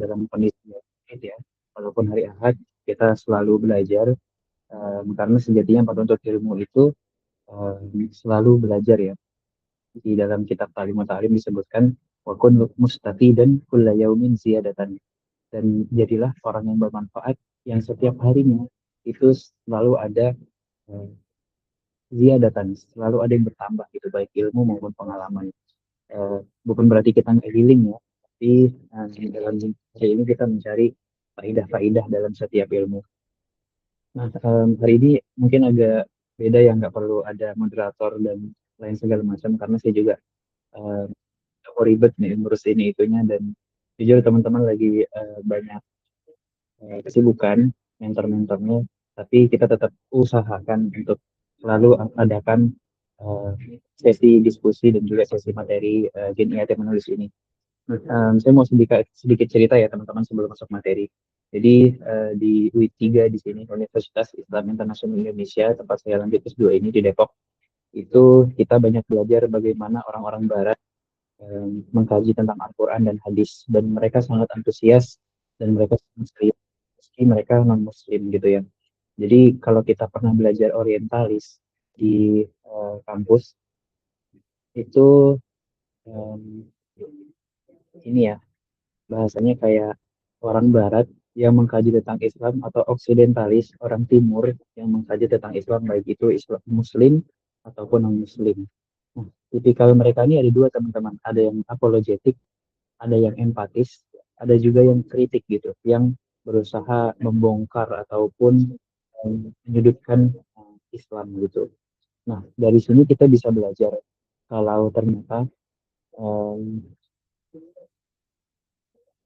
dalam kondisi COVID ya, walaupun hari Ahad kita selalu belajar, karena sejatinya penuntut ilmu itu selalu belajar ya. Di dalam kitab Ta'lim Ta'lim disebutkan wakun mustafidan kulla yaumin ziyadatan, dan jadilah orang yang bermanfaat yang setiap harinya itu selalu ada uh, ziyadatan, selalu ada yang bertambah gitu, baik ilmu maupun pengalaman. Bukan berarti kita nggak healing ya, tapi dalam hari ini kita mencari faidah-faidah dalam setiap ilmu. Nah, hari ini mungkin agak beda ya, nggak perlu ada moderator dan lain segala macam, karena saya juga um, ribet nih ngurus ini itunya, dan jujur teman-teman lagi banyak kesibukan mentor-mentornya, tapi kita tetap usahakan untuk selalu adakan uh, sesi diskusi dan juga sesi materi Gen IAT menulis ini. Saya mau sedikit, sedikit cerita ya teman-teman sebelum masuk materi. Jadi di UI3 di sini, Universitas Islam Internasional Indonesia, tempat saya lanjut S2 ini di Depok, itu kita banyak belajar bagaimana orang-orang Barat mengkaji tentang Al-Quran dan hadis, dan mereka sangat antusias dan mereka sangat serius meski mereka non Muslim gitu ya. Jadi kalau kita pernah belajar orientalis di kampus itu, em, ini ya, bahasanya kayak orang Barat yang mengkaji tentang Islam, atau oksidentalis orang Timur yang mengkaji tentang Islam, baik itu Islam Muslim ataupun non Muslim. Nah, tipikal mereka ini ada dua teman-teman, ada yang apologetik, ada yang empatis, ada juga yang kritik gitu, yang berusaha membongkar ataupun menyudutkan Islam gitu. Nah, dari sini kita bisa belajar kalau ternyata um,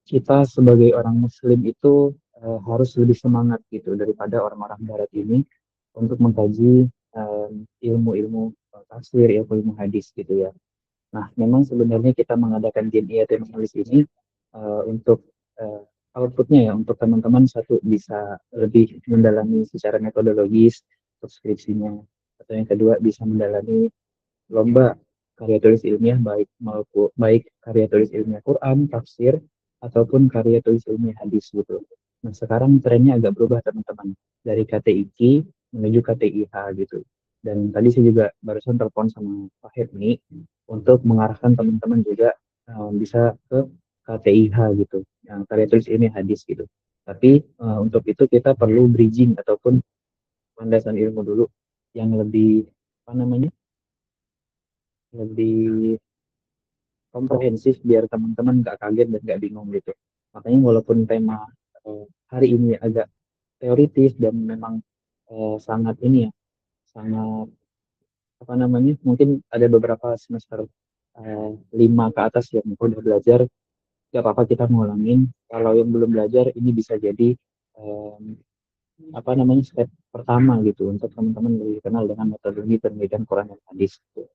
kita sebagai orang Muslim itu harus lebih semangat gitu daripada orang-orang Barat ini untuk mengkaji ilmu-ilmu tafsir, ilmu-ilmu hadis gitu ya. Nah, memang sebenarnya kita mengadakan Gen IAT menulis ini untuk outputnya ya, untuk teman-teman satu bisa lebih mendalami secara metodologis untuk skripsinya, atau yang kedua bisa mendalami lomba karya tulis ilmiah, baik maupun baik karya tulis ilmiah Quran, tafsir, ataupun karya tulis ilmiah hadis gitu. Nah, sekarang trennya agak berubah teman-teman, dari KTIQ menuju KTIH gitu. Dan tadi saya juga barusan telepon sama Pak Hermi untuk mengarahkan teman-teman juga bisa ke KTIH gitu, yang karya tulis ilmiah hadis gitu. Tapi untuk itu kita perlu bridging ataupun landasan ilmu dulu yang lebih, apa namanya, lebih komprehensif, biar teman-teman nggak kaget dan nggak bingung gitu. Makanya walaupun tema hari ini agak teoritis dan memang sangat ini ya, sangat, apa namanya, mungkin ada beberapa semester 5 ke atas yang udah belajar, nggak apa-apa kita ngulangin. Kalau yang belum belajar, ini bisa jadi um, apa namanya, step pertama gitu untuk teman-teman lebih kenal dengan metodologi penelitian Quran dan hadis gitu.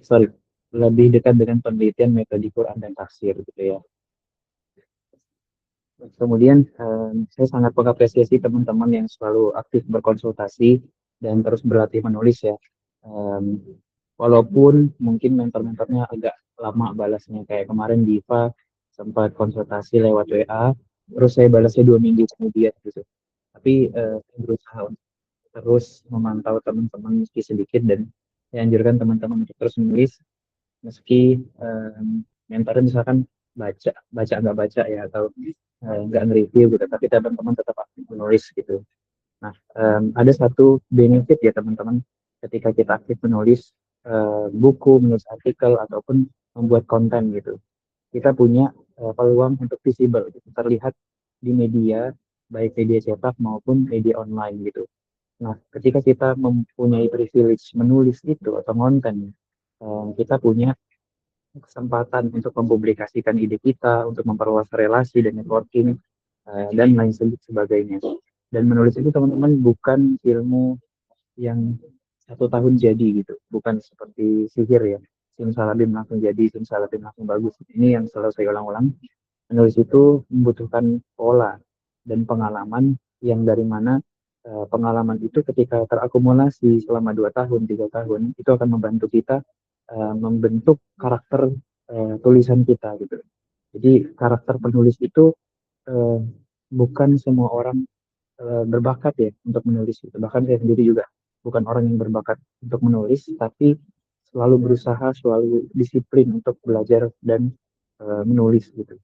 Sorry, lebih dekat dengan penelitian metode Quran dan tafsir gitu ya. Kemudian saya sangat mengapresiasi teman-teman yang selalu aktif berkonsultasi dan terus berlatih menulis ya. Um, Walaupun mungkin mentor-mentornya agak lama balasnya, kayak kemarin Diva sempat konsultasi lewat WA, terus saya balasnya 2 minggu kemudian gitu. Tapi saya berusaha untuk terus memantau teman-teman meski sedikit, dan saya anjurkan teman-teman untuk terus menulis meski mentornya misalkan baca baca nggak baca ya, atau nggak nge-review gitu, tapi teman-teman tetap aktif menulis gitu. Nah, ada satu benefit ya teman-teman, ketika kita aktif menulis buku, menulis artikel, ataupun membuat konten gitu, kita punya peluang untuk visible gitu, terlihat di media, baik media cetak maupun media online gitu. Nah, ketika kita mempunyai privilege menulis itu atau konten, kita punya kesempatan untuk mempublikasikan ide kita, untuk memperluas relasi dan networking, dan lain sebagainya. Dan menulis itu teman-teman bukan ilmu yang 1 tahun jadi gitu, bukan seperti sihir ya, simsalabim langsung jadi, simsalabim langsung bagus. Ini yang selalu saya ulang-ulang. Menulis itu membutuhkan pola dan pengalaman, yang dari mana pengalaman itu ketika terakumulasi selama 2 tahun, 3 tahun, itu akan membantu kita membentuk karakter tulisan kita gitu. Jadi karakter penulis itu eh, bukan semua orang berbakat ya untuk menulis gitu. Bahkan saya sendiri juga bukan orang yang berbakat untuk menulis, tapi selalu berusaha, selalu disiplin untuk belajar dan menulis gitu.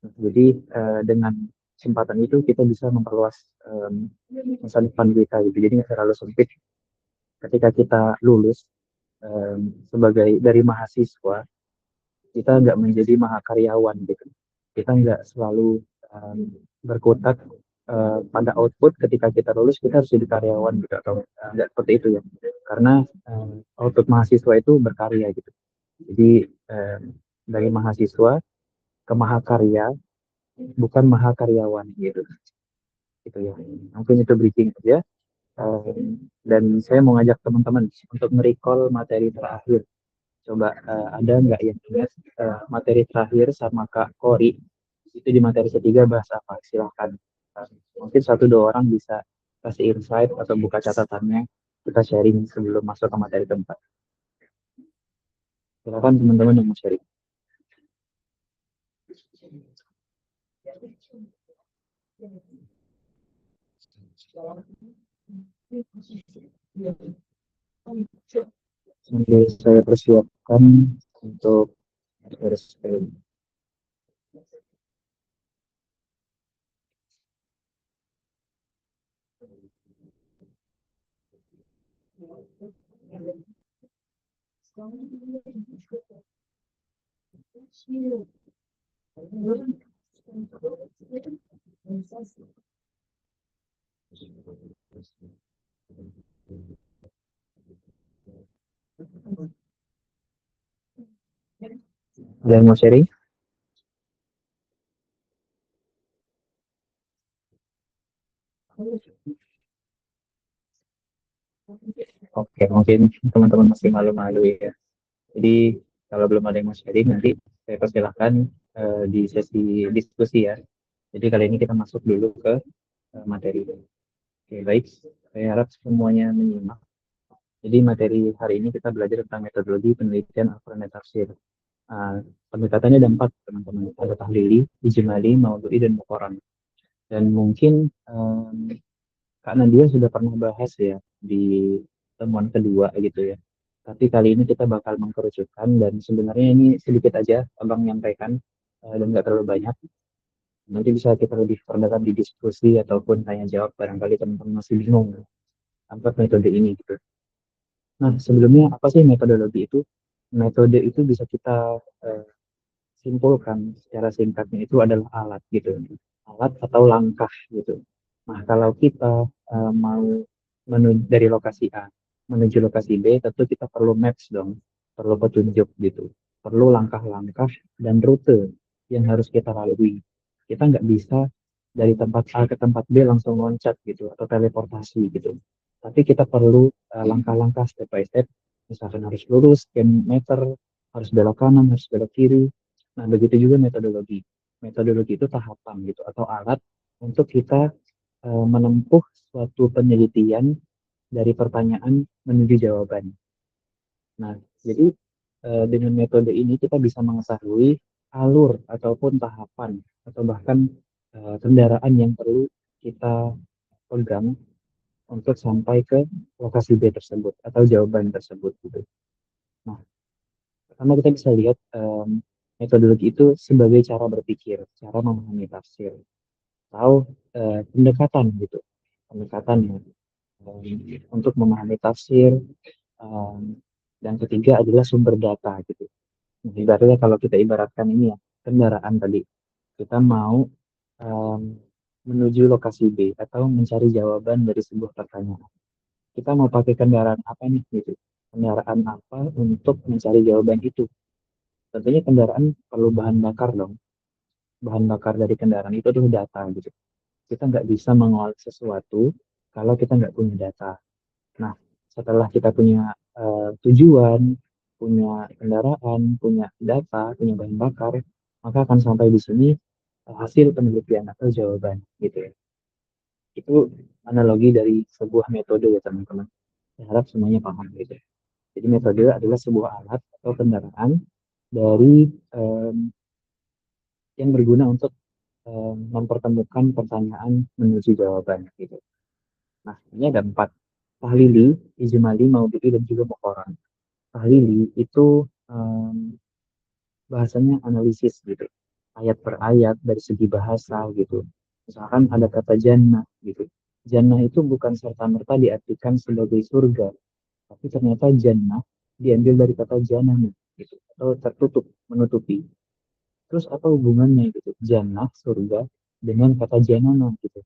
Nah, jadi dengan kesempatan itu kita bisa memperluas masa depan kita gitu. Jadi nggak terlalu sempit ketika kita lulus sebagai dari mahasiswa, kita nggak menjadi mahakaryawan gitu. Kita nggak selalu berkutat pada output ketika kita lulus kita harus jadi karyawan gitu atau nggak seperti itu ya. Karena output mahasiswa itu berkarya gitu. Jadi dari mahasiswa ke mahakarya bukan mahakaryawan gitu. Gitu ya. Mungkin itu briefing aja. Dan saya mau ngajak teman-teman untuk merecall materi terakhir. Coba ada nggak yang ingat materi terakhir sama Kak Kori itu di materi ketiga bahas apa? Silahkan. Mungkin satu dua orang bisa kasih insight atau buka catatannya kita sharing sebelum masuk ke materi keempat. Silakan teman-teman yang mau sharing. Sambil saya persiapkan untuk materi sharing. Ada yang mau sharing? Oke, mungkin teman-teman masih malu-malu ya. Jadi kalau belum ada yang mau sharing nanti saya persilahkan di sesi diskusi ya. Jadi kali ini kita masuk dulu ke materi. Oke, baik. Saya harap semuanya menyimak. Jadi materi hari ini kita belajar tentang metodologi penelitian Al-Quran dan tafsir. Pendekatannya ada empat, teman-teman. Ada tahlili, ijmali, maudhu'i, dan muqarran. Dan mungkin Kak Nadia sudah pernah bahas ya di temuan kedua gitu ya. Tapi kali ini kita bakal mengkerucutkan dan sebenarnya ini sedikit aja abang nyampaikan dan nggak terlalu banyak. Nanti bisa kita lebih perdalam di diskusi ataupun tanya jawab barangkali teman-teman masih bingung apa metode ini gitu. Nah, sebelumnya apa sih metodologi itu? Metode itu bisa kita eh, simpulkan secara singkatnya itu adalah alat gitu. Alat atau langkah gitu. Nah, kalau kita mau menuju dari lokasi A menuju lokasi B, tentu kita perlu maps dong, perlu petunjuk gitu. Perlu langkah-langkah dan rute yang harus kita lalui. Kita nggak bisa dari tempat A ke tempat B langsung loncat gitu atau teleportasi gitu. Tapi kita perlu langkah-langkah step by step. Misalkan harus lurus, sekian meter, harus belok kanan, harus belok kiri. Nah, begitu juga metodologi. Metodologi itu tahapan gitu atau alat untuk kita menempuh suatu penelitian dari pertanyaan menuju jawaban. Nah, jadi dengan metode ini kita bisa mengetahui alur ataupun tahapan atau bahkan kendaraan yang perlu kita pegang untuk sampai ke lokasi B tersebut atau jawaban tersebut gitu. Nah, pertama kita bisa lihat metodologi itu sebagai cara berpikir, cara memahami tafsir, atau pendekatan gitu, pendekatan ya, untuk memahami tafsir. Um, dan ketiga adalah sumber data gitu. Nah, ibaratnya kalau kita ibaratkan ini ya kendaraan tadi, kita mau um, menuju lokasi B atau mencari jawaban dari sebuah pertanyaan. Kita mau pakai kendaraan apa nih gitu? Kendaraan apa untuk mencari jawaban itu? Tentunya kendaraan perlu bahan bakar dong. Bahan bakar dari kendaraan itu adalah data gitu. Kita nggak bisa mengolah sesuatu kalau kita nggak punya data. Nah, setelah kita punya tujuan, punya kendaraan, punya data, punya bahan bakar, maka akan sampai di sini hasil penelitian atau jawaban gitu ya. Itu analogi dari sebuah metode ya teman-teman. Saya harap semuanya paham gitu. Jadi metode adalah sebuah alat atau kendaraan dari em, yang berguna untuk mempertemukan pertanyaan menuju jawaban gitu. Nah, ini ada 4. Tahlili, ijmali, maudhu'i, dan juga muqarrar. Tahlili itu bahasanya analisis gitu. Ayat per ayat dari segi bahasa gitu. Misalkan ada kata jannah gitu. Jannah itu bukan serta-merta diartikan sebagai surga, tapi ternyata jannah diambil dari kata jannah gitu, atau tertutup, menutupi. Terus apa hubungannya gitu? Jannah, surga, dengan kata jannah gitu,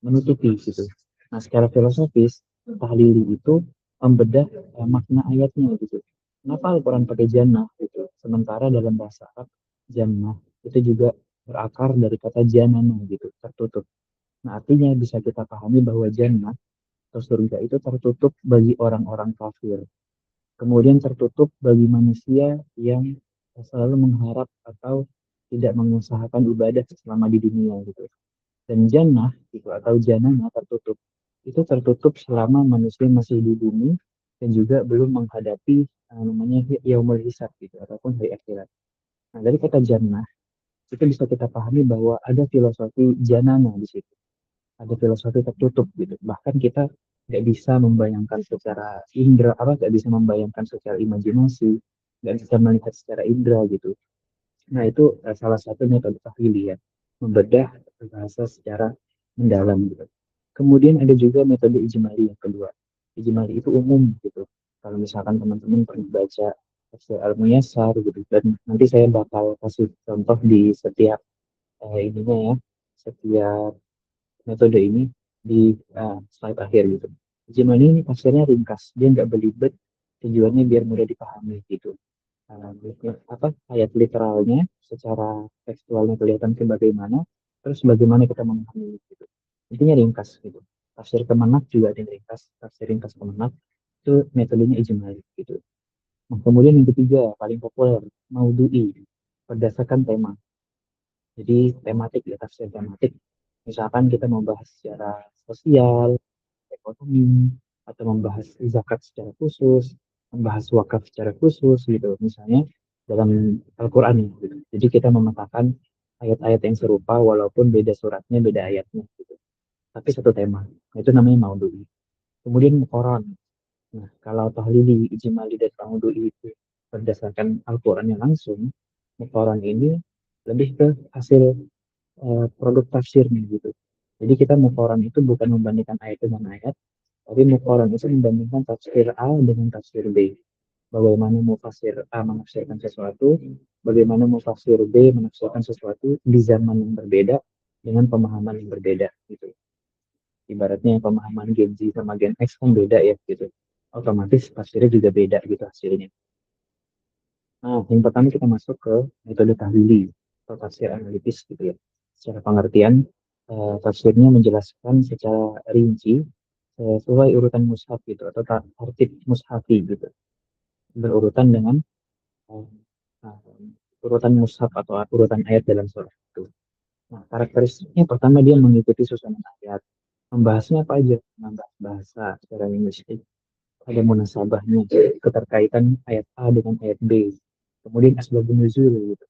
menutupi gitu. Nah, secara filosofis, tahlili itu membedah makna ayatnya gitu. Kenapa Al-Quran pakai jannah gitu? Sementara dalam bahasa Arab, jannah itu juga berakar dari kata janana gitu, tertutup. Nah, artinya bisa kita pahami bahwa jannah atau surga itu tertutup bagi orang-orang kafir. Kemudian tertutup bagi manusia yang selalu mengharap atau tidak mengusahakan ibadah selama di dunia gitu. Dan jannah gitu atau janana tertutup. Itu tertutup selama manusia masih di bumi dan juga belum menghadapi namanya yaumul hisab gitu ataupun hari akhirat. Nah, dari kata jannah itu bisa kita pahami bahwa ada filosofi janana di situ. Ada filosofi tertutup gitu. Bahkan kita nggak bisa membayangkan secara indera, nggak bisa membayangkan secara imajinasi, nggak bisa melihat secara indera gitu. Nah, itu salah satu metode tahlili ya, membedah bahasa secara mendalam gitu. Kemudian ada juga metode ijmali yang kedua. Ijmali itu umum gitu. Kalau misalkan teman-teman pernah baca tafsir Al-Muyassar gitu, dan nanti saya bakal kasih contoh di setiap ininya ya, setiap metode ini di slide akhir gitu. Ijmali ini tafsirnya ringkas, dia nggak belibet, tujuannya biar mudah dipahami gitu. Apa ayat literalnya secara tekstualnya kelihatan ke bagaimana, terus bagaimana kita memahami gitu. Intinya ringkas gitu. Tafsir kemenak juga ada yang ringkas, tafsir ringkas kemenak itu metodenya ijmali gitu. Nah, kemudian yang ketiga paling populer, maudhu'i, berdasarkan tema. Jadi tematik ya, tafsir tematik. Misalkan kita mau bahas secara sosial, ekonomi, atau membahas zakat secara khusus, membahas wakaf secara khusus gitu. Misalnya dalam Al-Quran gitu. Jadi kita memetakan ayat-ayat yang serupa walaupun beda suratnya, beda ayatnya gitu. Tapi satu tema. Nah, itu namanya maudhu'i. Kemudian Quran. Nah, kalau tahlili, ijmali, dan maudhu'i itu berdasarkan Al-Quran yang langsung, Quran ini lebih ke hasil produk tafsirnya gitu. Jadi kita mukoran itu bukan membandingkan ayat dengan ayat, tapi mukoran itu membandingkan tafsir A dengan tafsir B. Bagaimana mufasir A menafsirkan sesuatu, bagaimana mufasir B menafsirkan sesuatu di zaman yang berbeda dengan pemahaman yang berbeda gitu. Ibaratnya pemahaman Gen Z sama Gen X kan beda ya gitu. Otomatis tafsirnya juga beda gitu hasilnya. Nah, yang pertama kita masuk ke metode tahlili atau tafsir analitis gitu ya. Secara pengertian, tafsirnya menjelaskan secara rinci sesuai urutan mushaf gitu atau tartib mushafi gitu, berurutan dengan uh, urutan mushaf atau urutan ayat dalam surah itu. Nah, karakteristiknya pertama dia mengikuti susunan ayat. Membahasnya apa aja? Membahas bahasa secara linguistik, ada munasabahnya, keterkaitan ayat A dengan ayat B. Kemudian asbabun nuzul gitu.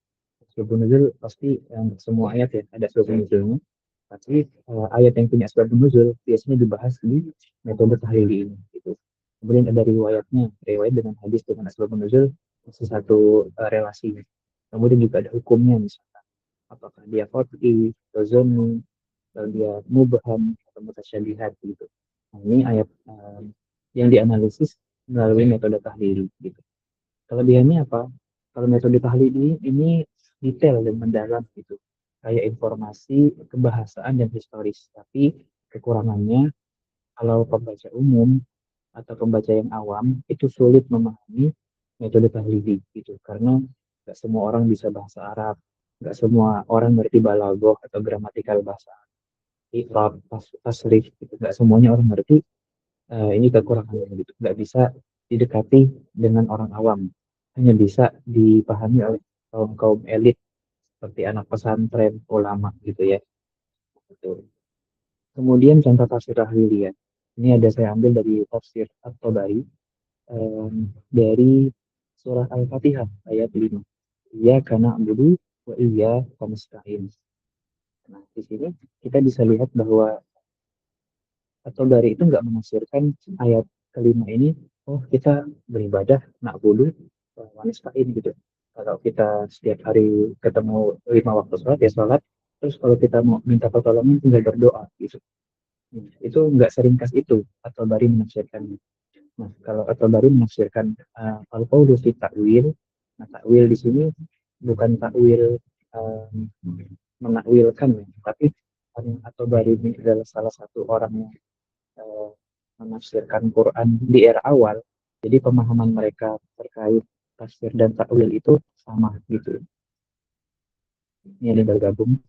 Asbabun nuzul pasti semua ayat ya ada asbabun nuzulnya. Tapi ayat yang punya asbabun nuzul biasanya dibahas di metode tahlili ini gitu. Kemudian ada riwayatnya, riwayat dengan hadis dengan asbabun nuzul masih satu relasi. Kemudian juga ada hukumnya misalnya apakah dia qat'i, atau zonni, atau dia mubham atau mutasyabihat gitu. Nah, ini ayat yang dianalisis melalui metode tahlili gitu. Kelebihannya apa? Kalau metode tahlili ini detail dan mendalam gitu. Kayak informasi, kebahasaan, dan historis. Tapi kekurangannya kalau pembaca umum atau pembaca yang awam itu sulit memahami metode tahlili gitu. Karena nggak semua orang bisa bahasa Arab, nggak semua orang ngerti balaghah atau gramatikal bahasa Arab. I'rab, tasrif gitu. Nggak semuanya orang ngerti. Ini kekurangannya gitu. Nggak bisa didekati dengan orang awam. Hanya bisa dipahami oleh kaum kaum elit seperti anak pesantren, ulama gitu ya. Gitu. Kemudian contoh tafsir tahliliyah. Ini ada saya ambil dari tafsir At-Tabari dari surah Al-Fatihah ayat 5. Iya karena abudu wa iya nasta'in. Nah, di sini kita bisa lihat bahwa atau dari itu nggak menafsirkan ayat kelima ini, oh kita beribadah nak bodoh wanistain gitu. Kalau kita setiap hari ketemu 5 waktu sholat ya sholat, terus kalau kita mau minta pertolongan tinggal berdoa gitu. Itu nggak seringkas itu atau bari menafsirkannya. Nah, kalau atau bari menafsirkan al-qaulu fi ta'wil, nah takwil di sini bukan takwil menakwilkan ya, tapi atau bari ini adalah salah satu orang yang eh, menafsirkan Quran di era awal, jadi pemahaman mereka terkait tafsir dan takwil itu sama gitu. Ini ada bergabung.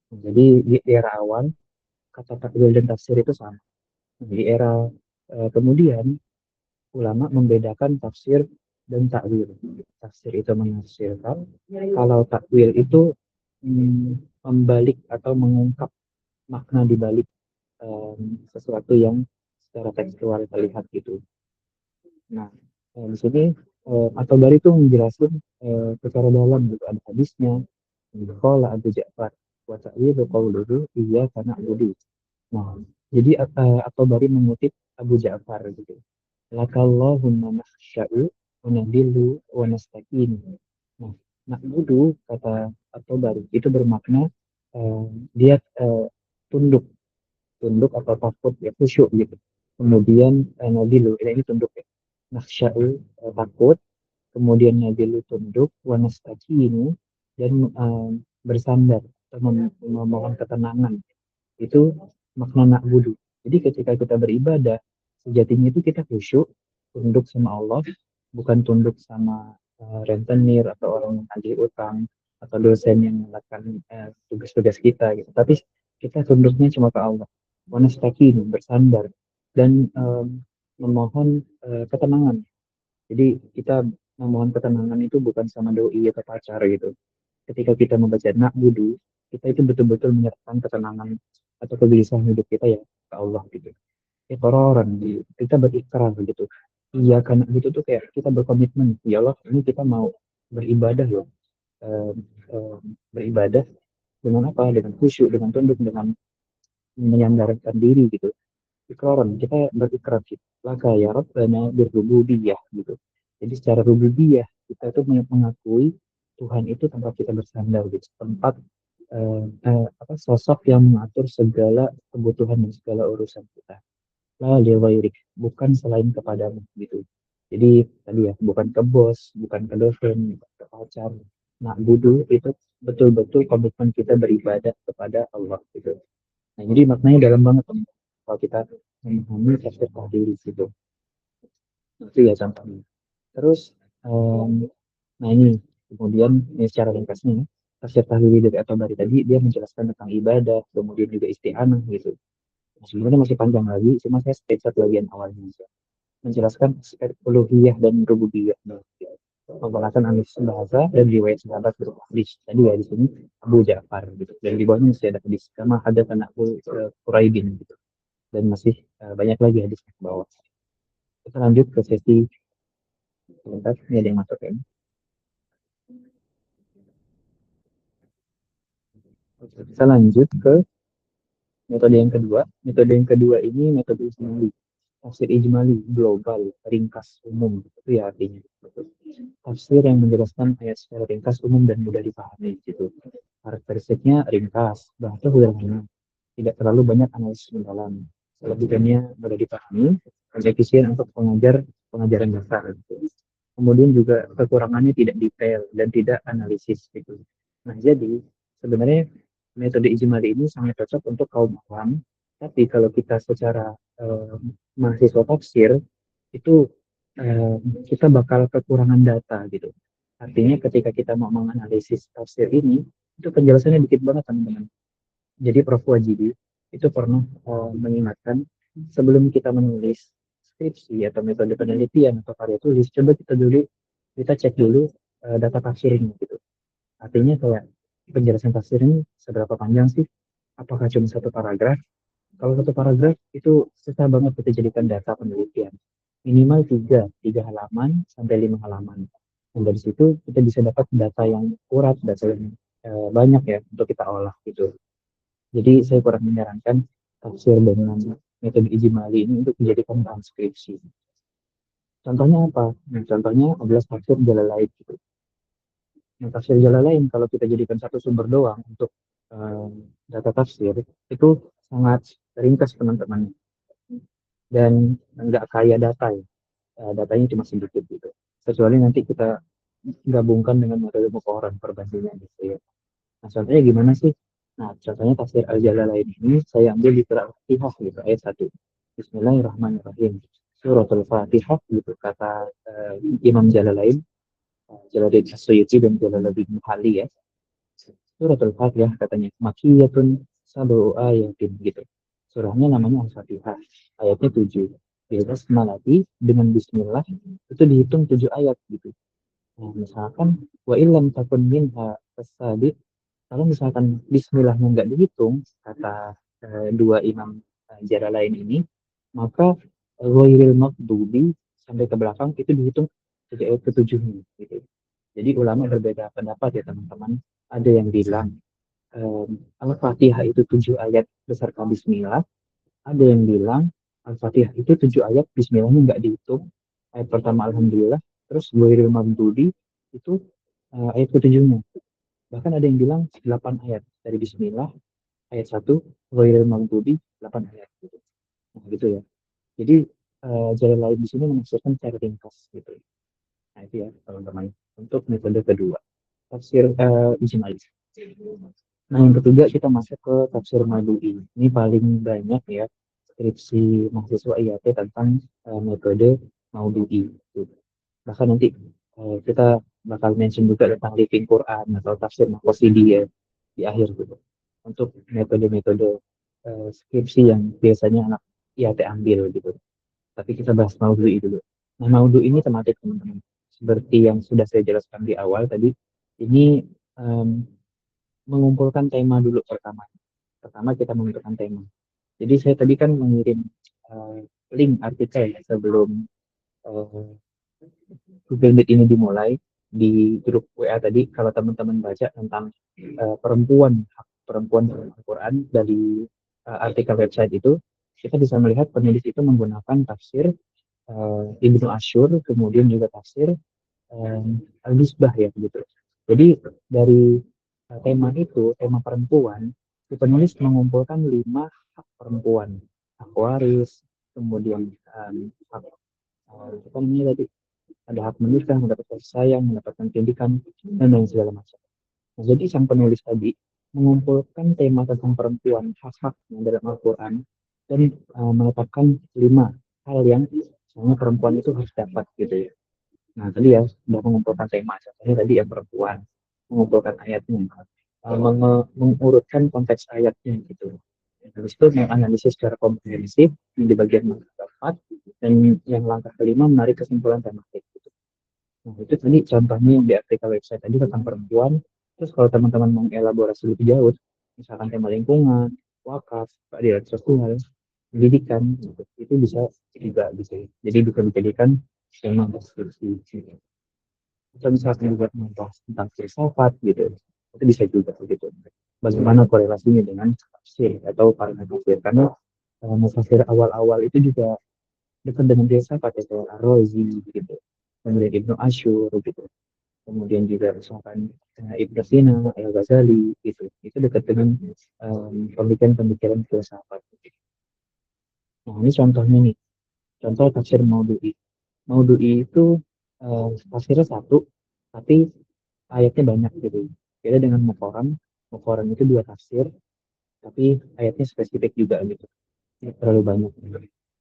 Jadi di era awal kata takwil dan tafsir itu sama. Di era kemudian ulama membedakan tafsir dan takwil. Tafsir itu menafsirkan, kalau takwil itu membalik atau mengungkap makna di balik sesuatu yang secara tekstual terlihat gitu. Nah, di sini atau dari itu menjelaskan secara dalam gitu ada hadisnya. Qala Abu Ja'far wa ta'wilu qawluhu iya karena budi. Nah, jadi atau dari mengutip Abu Ja'far gitu. Lakallahumma nakhsha'u wa nadillu wa nastaqim. Nah, na'budu kata atau baru itu bermakna eh, dia tunduk tunduk atau takut ya khusyuk gitu. Kemudian nadilu ini tunduk ya. Nakhsya'u takut, kemudian nadilu tunduk, wa nastaqinu dan bersandar atau memohon ketenangan. Itu makna na'budu. Jadi ketika kita beribadah, sejatinya itu kita khusyuk, tunduk sama Allah, bukan tunduk sama rentenir atau orang yang agih utang atau dosen yang melakukan tugas-tugas kita gitu. Tapi kita tunduknya cuma ke Allah. Wanastaqin, bersandar dan memohon ketenangan. Jadi kita memohon ketenangan itu bukan sama doi atau pacar gitu. Ketika kita membaca na'budu, kita itu betul-betul menyerahkan ketenangan atau kegelisahan hidup kita ya ke Allah gitu. Iqraran, kita berikrar gitu. Iya karena gitu tuh kayak kita berkomitmen, ya Allah ini kita mau beribadah loh. Eh, beribadah dengan apa? Dengan khusyuk, dengan tunduk, dengan menyandarkan diri gitu. Iqraran, kita berikrar gitu. Laka ya Rabbana birrububiyah gitu. Jadi secara rububiyah kita itu mengakui Tuhan itu tempat kita bersandar gitu. Tempat apa sosok yang mengatur segala kebutuhan dan segala urusan kita. La liwairik, bukan selain kepadamu gitu. Jadi tadi ya, bukan ke bos, bukan ke dosen, bukan ke pacar. Nah, budu itu betul-betul komitmen kita beribadah kepada Allah gitu. Nah, jadi maknanya dalam banget teman. Kalau kita memahami tafsir tahlil gitu. Itu ya contohnya. Terus, nah ini kemudian ini secara ringkasnya ya, tafsir tahlil dari atau dari tadi dia menjelaskan tentang ibadah, kemudian juga isti'anah gitu. Nah, sebenarnya masih panjang lagi, cuma saya screenshot bagian awalnya aja. Menjelaskan aspek uluhiyah dan rububiyah. Pembahasan analis bahasa dan riwayat sahabat berupa hadis. Tadi ya di sini Abu Ja'far gitu. Dan di bawahnya masih ada hadis kama ada Abu Quraibin gitu. Dan masih banyak lagi hadis ke bawah. Kita lanjut ke sesi sebentar. Ini ada yang masuk ya. Kita lanjut ke metode yang kedua. Metode yang kedua ini metode ijmali. Tafsir ijmali, global, ringkas, umum. Itu ya artinya. Tafsir yang menjelaskan ayat secara ringkas, umum, dan mudah dipahami. Gitu. Karakteristiknya ringkas, bahasa sederhana, tidak terlalu banyak analisis mendalam. Kelebihannya mudah dipahami, dan efisien untuk pengajaran dasar. Gitu. Kemudian juga kekurangannya tidak detail dan tidak analisis. Gitu. Nah, jadi sebenarnya metode ijmali ini sangat cocok untuk kaum awam, tapi kalau kita secara mahasiswa tafsir itu eh, kita bakal kekurangan data gitu. Artinya ketika kita mau menganalisis tafsir ini, itu penjelasannya dikit banget teman-teman. Jadi Prof. Wajibi itu pernah mengingatkan sebelum kita menulis skripsi atau metode penelitian atau karya tulis, coba kita cek dulu data tafsirnya gitu. Artinya kayak penjelasan tafsir ini seberapa panjang sih? Apakah cuma satu paragraf? Kalau satu paragraf itu susah banget kita jadikan data penelitian. Minimal tiga halaman sampai 5 halaman. Dan dari situ kita bisa dapat data yang akurat, data yang banyak ya untuk kita olah gitu. Jadi saya kurang menyarankan tafsir dengan metode ijmali ini untuk dijadikan bahan skripsi. Contohnya apa? Nah, contohnya adalah tafsir Jalalain gitu. Nah, tafsir Jalalain kalau kita jadikan satu sumber doang untuk eh, data tafsir itu sangat ringkas teman-teman dan nggak kaya data ya. Datanya cuma sedikit gitu. Kecuali nanti kita gabungkan dengan metode mukoran perbandingan gitu ya. Nah, contohnya gimana sih? Nah, contohnya tafsir Al-Jalalain ini saya ambil di surat Al-Fatihah gitu, ayat 1. Bismillahirrahmanirrahim. Suratul Fatihah gitu kata Imam Jalalain, Jalaluddin As-Suyuti dan Jalaluddin Muhalli ya. Suratul Fatihah katanya makiyatun sabu ayatin gitu. Surahnya namanya Al-Fatihah. Ayatnya 7. Bismillahirrahmanirrahim dengan bismillah itu dihitung 7 ayat gitu. Nah, misalkan wa illam takun minha fasabi, kalau misalkan bismillahnya nggak dihitung kata dua imam jara lain ini, maka ghairil maghdubi sampai ke belakang itu dihitung jadi ayat ketujuhnya gitu. Jadi ulama berbeda pendapat ya teman-teman. Ada yang bilang Al-Fatihah itu 7 ayat beserta Bismillah. Ada yang bilang Al-Fatihah itu 7 ayat, Bismillahnya nggak dihitung. Ayat pertama Alhamdulillah, terus Ghairil Maghdubi itu ayat ketujuhnya. Bahkan ada yang bilang 8 ayat dari Bismillah, ayat 1, Ghairil Maghdubi, 8 ayat. Gitu. Nah, gitu ya. Jadi jalan lain di sini menafsirkan secara ringkas gitu. Nah itu ya teman-teman. Untuk metode kedua, tafsir ijmali. Nah, yang ketiga kita masuk ke tafsir Madu'i. Ini paling banyak ya skripsi mahasiswa IAT tentang metode Maududi. Gitu. Bahkan nanti kita bakal mention juga tentang Living Quran atau tafsir Maqasidi ya di akhir gitu. Untuk metode-metode skripsi yang biasanya anak IAT ambil gitu. Tapi kita bahas Maududi dulu. Nah, Maududi ini tematik teman-teman. Seperti yang sudah saya jelaskan di awal tadi, ini um, mengumpulkan tema dulu pertama. Pertama kita menentukan tema. Jadi saya tadi kan mengirim uh, link artikel ya, sebelum uh, Google Meet ini dimulai di grup WA tadi. Kalau teman-teman baca tentang perempuan, hak perempuan dalam Al-Quran dari artikel website itu, kita bisa melihat penulis itu menggunakan tafsir Ibnu Asyur, kemudian juga tafsir Al-Misbah ya gitu. Jadi dari tema itu, tema perempuan, si penulis mengumpulkan 5 hak perempuan, hak waris, kemudian hak apa namanya tadi, ada hak menikah, mendapatkan kasih sayang, mendapatkan pendidikan, dan lain segala macam. Nah, jadi sang penulis tadi mengumpulkan tema tentang perempuan, hak-hak yang dalam Al-Quran, dan menetapkan 5 hal yang sebenarnya perempuan itu harus dapat gitu ya. Nah, tadi ya sudah mengumpulkan tema, contohnya tadi yang perempuan, mengumpulkan ayatnya, mengurutkan konteks ayatnya gitu. Habis itu menganalisis secara komprehensif di bagian yang keempat, dan yang langkah kelima menarik kesimpulan tematik. Gitu. Nah, itu tadi contohnya yang di artikel website tadi tentang perempuan. Terus kalau teman-teman mau elaborasi lebih jauh, misalkan tema lingkungan, wakaf, keadilan sosial, pendidikan, gitu. Itu bisa juga bisa. Jadi bisa dijadikan tema deskripsi. Gitu. Atau misalkan juga membahas tentang filsafat gitu, itu bisa juga begitu. Bagaimana korelasinya dengan tafsir atau para mufasir, karena mufasir awal-awal itu juga dekat dengan filsafat ya, kayak Ar-Razi gitu, kemudian Ibnu Asyur gitu, kemudian juga misalkan Ibnu Sina, Al-Ghazali gitu, itu dekat dengan pemikiran-pemikiran filsafat. Nah ini contohnya nih, contoh tafsir Maududi. Maududi itu tafsirnya satu, tapi ayatnya banyak gitu. Beda dengan Muqoran. Muqoran itu 2 tafsir, tapi ayatnya spesifik juga gitu. Ini terlalu banyak.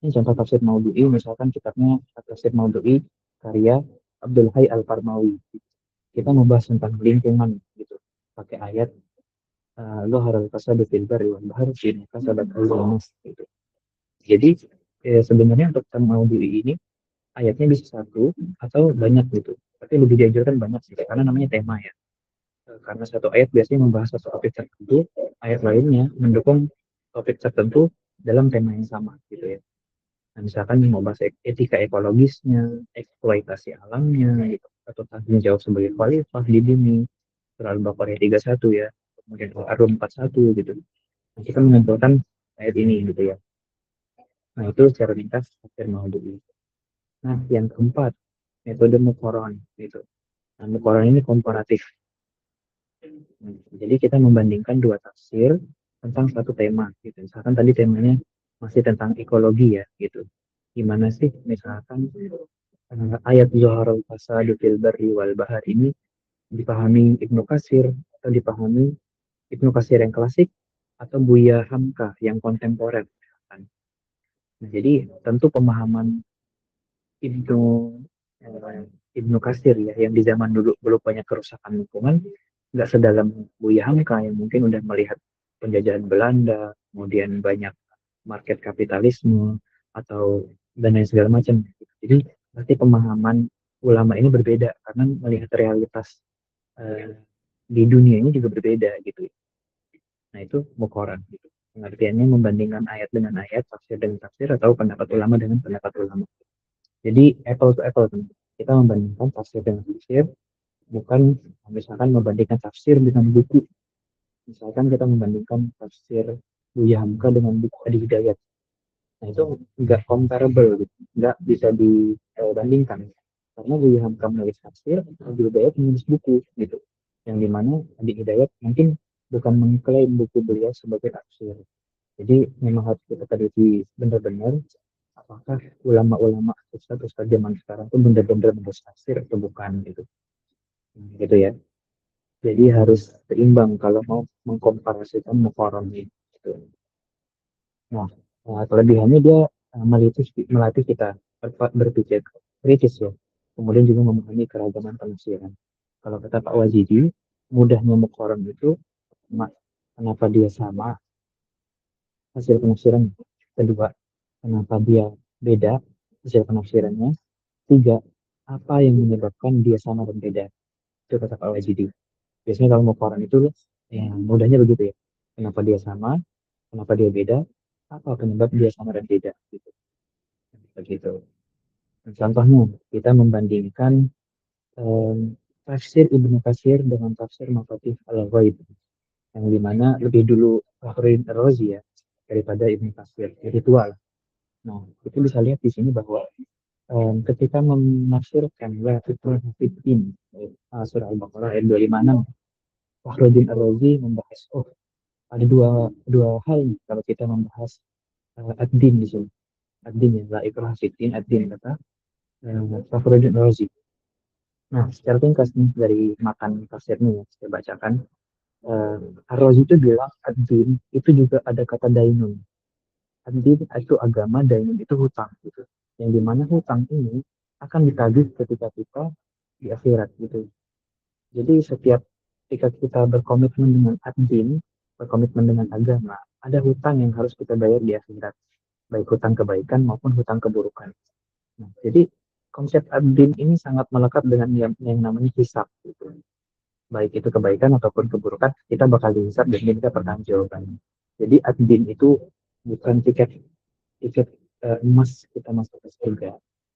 Ini contoh tafsir Maududi, misalkan kitabnya tafsir Maududi karya Abdul Hayy Al-Farmawi. Kita membahas tentang lingkungan gitu. Pakai ayat Loharul Fasadu fil Barri wal Bahri bima kasabat aydin nas gitu. Jadi sebenarnya untuk Maududi ini ayatnya bisa satu atau banyak gitu. Tapi lebih diajarkan banyak sih, karena namanya tema ya. Karena satu ayat biasanya membahas satu topik tertentu, ayat lainnya mendukung topik tertentu dalam tema yang sama gitu ya. Nah, misalkan mau bahas etika ekologisnya, eksploitasi alamnya, gitu, atau tanggung jawab sebagai khalifah di bumi, surah Al-Baqarah 31 ya, kemudian Al-Rum 41 gitu. Nah, kita mengumpulkan ayat ini gitu ya. Nah, itu secara ringkas tafsir Maududi. Nah, yang keempat, metode muqaron gitu. Nah, muqaron ini komparatif. Jadi kita membandingkan dua tafsir tentang satu tema gitu. Misalkan tadi temanya masih tentang ekologi ya gitu. Gimana sih misalkan ayat Zuharul Fasadu fil barri wal bahar ini dipahami Ibnu Katsir atau dipahami Ibnu Katsir yang klasik atau Buya Hamka yang kontemporer. Nah, jadi tentu pemahaman Ibnu eh, Ibnu Katsir ya yang di zaman dulu belum banyak kerusakan lingkungan nggak sedalam Buya Hamka yang mungkin udah melihat penjajahan Belanda kemudian banyak market kapitalisme atau dan lain segala macam. Jadi pasti pemahaman ulama ini berbeda karena melihat realitas eh, di dunia ini juga berbeda gitu. Nah itu mukoran gitu. Pengertiannya membandingkan ayat dengan ayat, tafsir dengan tafsir atau pendapat ulama dengan pendapat ulama. Jadi apple to apple teman. Kita membandingkan tafsir dengan tafsir, bukan misalkan membandingkan tafsir dengan buku. Misalkan kita membandingkan tafsir Buya Hamka dengan buku Adi Hidayat. Nah itu nggak comparable, gitu. Nggak bisa dibandingkan. Karena Buya Hamka menulis tafsir, Adi Hidayat menulis buku gitu. Yang dimana Adi Hidayat mungkin bukan mengklaim buku beliau sebagai tafsir. Jadi memang harus kita teliti benar-benar apakah ulama-ulama ustadz zaman sekarang itu benar-benar menulis tafsir atau bukan gitu. Gitu ya. Jadi harus seimbang kalau mau mengkomparasikan muqaran gitu. Nah, kelebihannya dia melatih kita berpikir kritis ya. Kemudian juga memahami keragaman penafsiran. Kalau kata Pak Wajidi, mudahnya muqaran itu kenapa dia sama hasil penafsiran. Kedua, kenapa dia beda hasil penafsirannya. Tiga, apa yang menyebabkan dia sama dan beda. Itu kata Pak Wajidi. Biasanya kalau mau koran itu ya mudahnya begitu ya. Kenapa dia sama, kenapa dia beda, apa penyebab dia sama dan beda gitu. Begitu. Contohnya kita membandingkan tafsir Ibnu Katsir dengan tafsir Mafatih Al-Ghaib yang dimana lebih dulu Fakhruddin Ar-Razi ya daripada Ibnu Katsir. Jadi tua lah. Nah, itu bisa lihat di sini bahwa ketika menafsirkan la fitnah fitin surah Al-Baqarah ayat 256 Fakhruddin Ar-Razi membahas ada dua dua hal nih kalau kita membahas ad-din di sini. Ad-din ya, la ikrah fitin ad-din kata Fakhruddin Ar-Razi. Nah, secara ringkas nih dari makan tafsirnya ya, saya bacakan. Uh, Ar-Razi itu bilang ad-din itu juga ada kata dainun. Ad-din itu agama, dainun itu hutang gitu. Yang dimana hutang ini akan ditagih ketika kita di akhirat gitu. Jadi setiap ketika kita berkomitmen dengan ad-din, berkomitmen dengan agama, ada hutang yang harus kita bayar di akhirat, baik hutang kebaikan maupun hutang keburukan. Nah, jadi konsep ad-din ini sangat melekat dengan yang namanya hisab. Gitu. Baik itu kebaikan ataupun keburukan, kita bakal dihisab dan kita pertanggungjawaban. Jadi ad-din itu bukan tiket tiket emas kita masuk ke surga,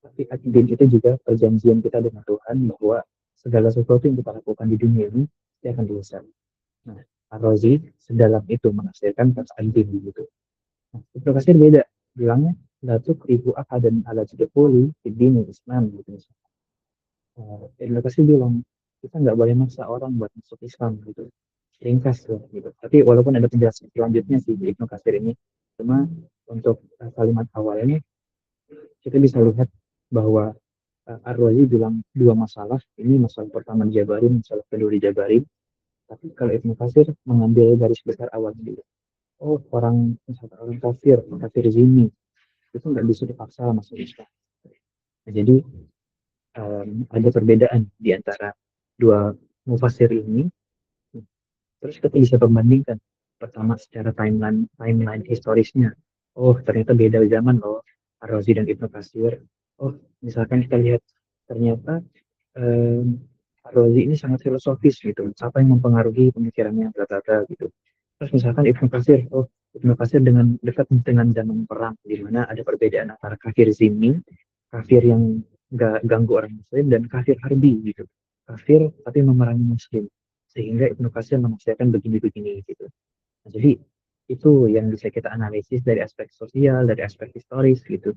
tapi ad-din itu juga perjanjian kita dengan Tuhan bahwa segala sesuatu yang kita lakukan di dunia ini dia akan dihisab. Nah, Ar-Razi sedalam itu menafsirkan kata ad-din gitu. Nah, Ibnu Katsir beda, bilangnya la tukrihu ahadan ala tadkhuli fi dinil Islam gitu. Ibnu Katsir bilang kita nggak boleh maksa orang buat masuk Islam gitu. Ringkas tuh gitu. Tapi walaupun ada penjelasan selanjutnya sih di Ibnu Katsir ini, cuma untuk kalimat awalnya kita bisa lihat bahwa Ar-Razi bilang dua masalah. Ini masalah pertama dijabarin, masalah kedua dijabarin. Tapi kalau Ibnu Katsir mengambil garis besar awalnya dulu. Oh, misalkan orang kafir zini, itu nggak bisa dipaksa masuk Islam. Nah, jadi ada perbedaan di antara dua mufasir ini. Terus kita bisa membandingkan pertama secara timeline historisnya. Oh, ternyata beda zaman loh Ar-Razi dan Ibnu Katsir. Oh, misalkan kita lihat ternyata Ar-Razi ini sangat filosofis gitu. Apa yang mempengaruhi pemikirannya bla gitu. Terus misalkan Ibnu Katsir, oh Ibnu Katsir dengan dekat dengan zaman perang di mana ada perbedaan antara kafir zimmi, kafir yang nggak ganggu orang muslim dan kafir harbi gitu. Kafir tapi memerangi muslim. sehingga Ibnu Katsir menafsirkan begini-begini gitu. Nah, jadi itu yang bisa kita analisis dari aspek sosial, dari aspek historis gitu.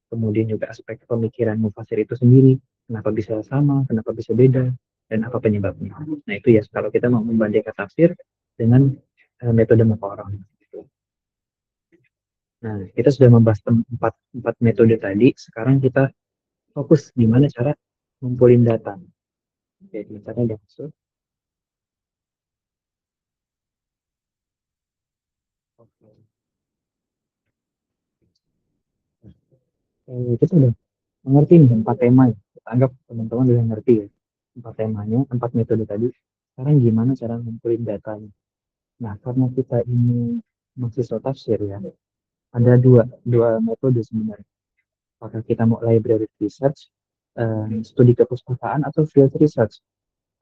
Kemudian juga aspek pemikiran mufasir itu sendiri, kenapa bisa sama, kenapa bisa beda, dan apa penyebabnya. Nah itu ya kalau kita mau membandingkan tafsir dengan metode muqarrah. Nah kita sudah membahas empat metode tadi. Sekarang kita fokus gimana cara ngumpulin data. Oke, misalnya ada maksud. Oke. Kita udah mengerti nih empat tema ya. Kita anggap teman-teman udah ngerti ya empat temanya, empat metode tadi. Sekarang gimana cara ngumpulin datanya? Nah, karena kita ini mahasiswa tafsir ya, ada dua metode sebenarnya. Apakah kita mau library research, studi kepustakaan, atau field research,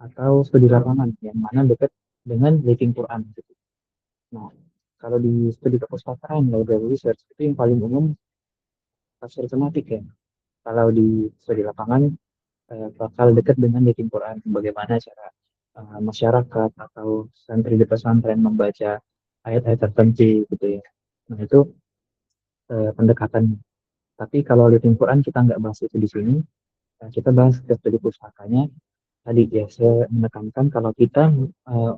atau studi lapangan, yang mana dekat dengan Living Quran. Gitu. Nah, kalau di studi kepustakaan, library research, itu yang paling umum tafsir tematik ya. Kalau di studi lapangan, bakal dekat dengan Living Quran. Bagaimana cara masyarakat atau santri di pesantren membaca ayat-ayat tertentu gitu ya. Nah, itu pendekatan. Tapi kalau living Quran kita nggak bahas itu di sini. Kita bahas ke studi pustakanya. Tadi ya saya menekankan kalau kita